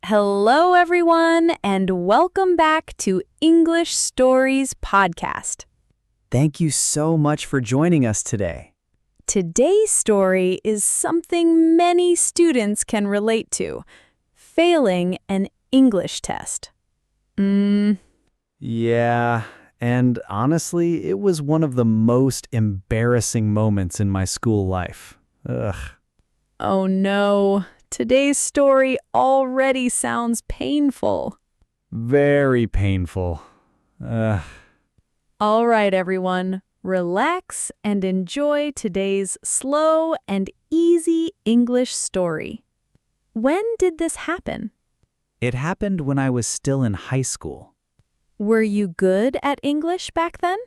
Hello, everyone, and welcome back to English Stories Podcast. Thank you so much for joining us today. Today's story is something many students can relate to: failing an English test. Yeah, and honestly, it was one of the most embarrassing moments in my school life. Ugh. Oh no, today's story already sounds painful. Very painful. Ugh. All right, everyone, relax and enjoy today's slow and easy English story. When did this happen? It happened when I was still in high school. Were you good at English back then?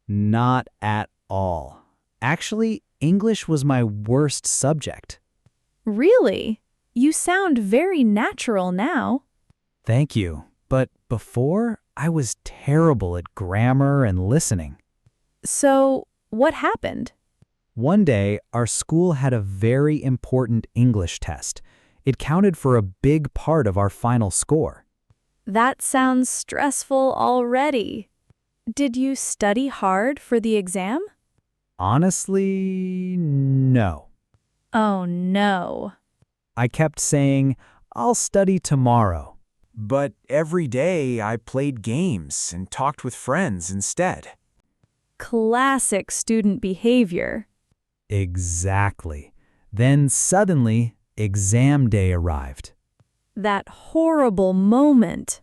Not at all. Actually, English was my worst subject. Really? You sound very natural now. Thank you. But before, I was terrible at grammar and listening. So, what happened? One day, our school had a very important English test. It counted for a big part of our final score. That sounds stressful already. Did you study hard for the exam? Honestly, no. Oh no. I kept saying, I'll study tomorrow. But every day I played games and talked with friends instead. Classic student behavior. Exactly. Then suddenly, exam day arrived. That horrible moment.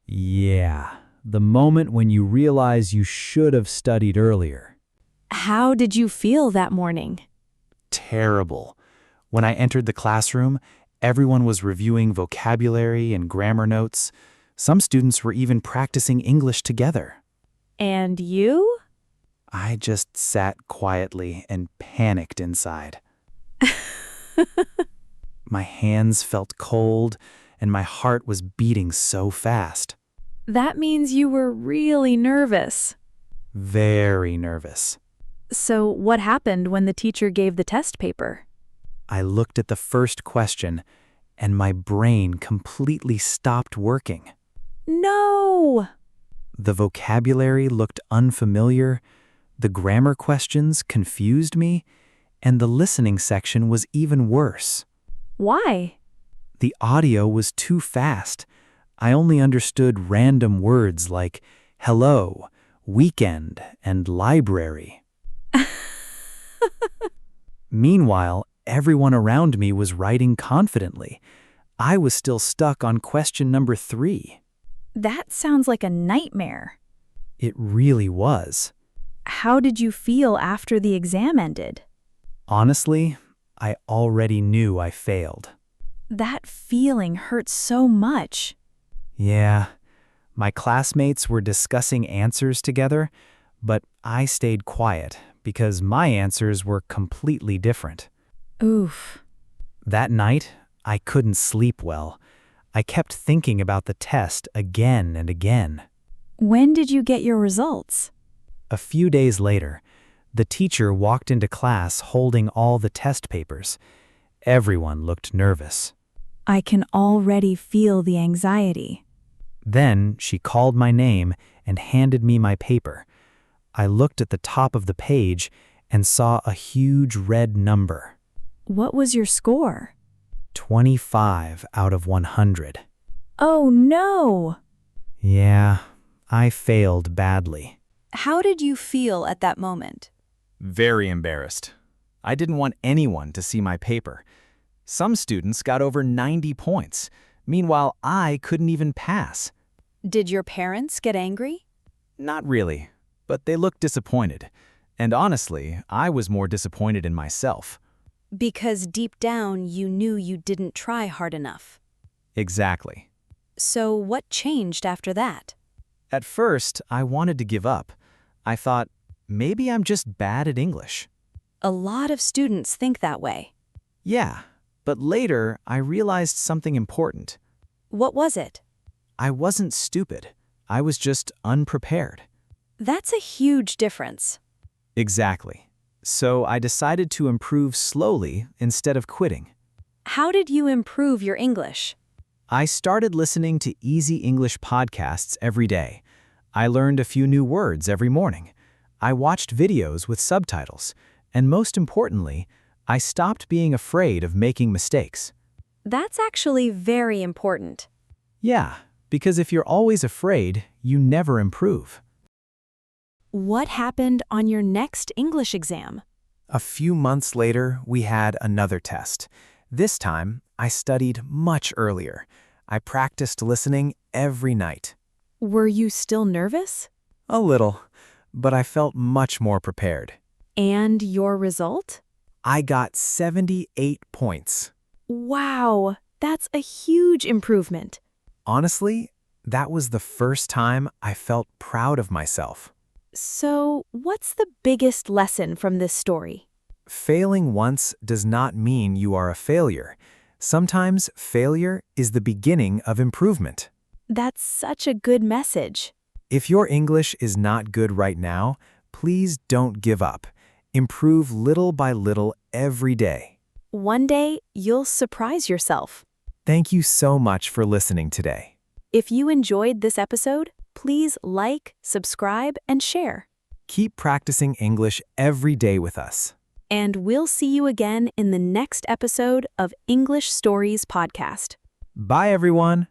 Yeah, the moment when you realize you should have studied earlier. How did you feel that morning? Terrible. When I entered the classroom, everyone was reviewing vocabulary and grammar notes. Some students were even practicing English together. And you? I just sat quietly and panicked inside. My hands felt cold, and my heart was beating so fast. That means you were really nervous. Very nervous. So, what happened when the teacher gave the test paper? I looked at the first question, and my brain completely stopped working. No! The vocabulary looked unfamiliar, the grammar questions confused me, and the listening section was even worse. Why? The audio was too fast. I only understood random words like hello, weekend, and library. Meanwhile, everyone around me was writing confidently. I was still stuck on question number 3. That sounds like a nightmare. It really was. How did you feel after the exam ended? Honestly, I already knew I failed. That feeling hurts so much. Yeah, my classmates were discussing answers together, but I stayed quiet because my answers were completely different. Oof. That night, I couldn't sleep well. I kept thinking about the test again and again. When did you get your results? A few days later, the teacher walked into class holding all the test papers. Everyone looked nervous. I can already feel the anxiety. Then she called my name and handed me my paper. I looked at the top of the page and saw a huge red number. What was your score? 25 out of 100. Oh no! Yeah, I failed badly. How did you feel at that moment? Very embarrassed. I didn't want anyone to see my paper. Some students got over 90 points. Meanwhile, I couldn't even pass. Did your parents get angry? Not really, but they looked disappointed. And honestly, I was more disappointed in myself. Because deep down you knew you didn't try hard enough. Exactly. So what changed after that? At first, I wanted to give up. I thought, maybe I'm just bad at English. A lot of students think that way. Yeah, but later I realized something important. What was it? I wasn't stupid. I was just unprepared. That's a huge difference. Exactly. So I decided to improve slowly instead of quitting. How did you improve your English? I started listening to Easy English podcasts every day. I learned a few new words every morning. I watched videos with subtitles. And most importantly, I stopped being afraid of making mistakes. That's actually very important. Yeah, because if you're always afraid, you never improve. What happened on your next English exam? A few months later, we had another test. This time, I studied much earlier. I practiced listening every night. Were you still nervous? A little, but I felt much more prepared. And your result? I got 78 points. Wow, that's a huge improvement. Honestly, that was the first time I felt proud of myself. So, what's the biggest lesson from this story? Failing once does not mean you are a failure. Sometimes failure is the beginning of improvement. That's such a good message. If your English is not good right now, please don't give up. Improve little by little every day. One day, you'll surprise yourself. Thank you so much for listening today. If you enjoyed this episode, please like, subscribe, and share. Keep practicing English every day with us. And we'll see you again in the next episode of English Stories Podcast. Bye, everyone.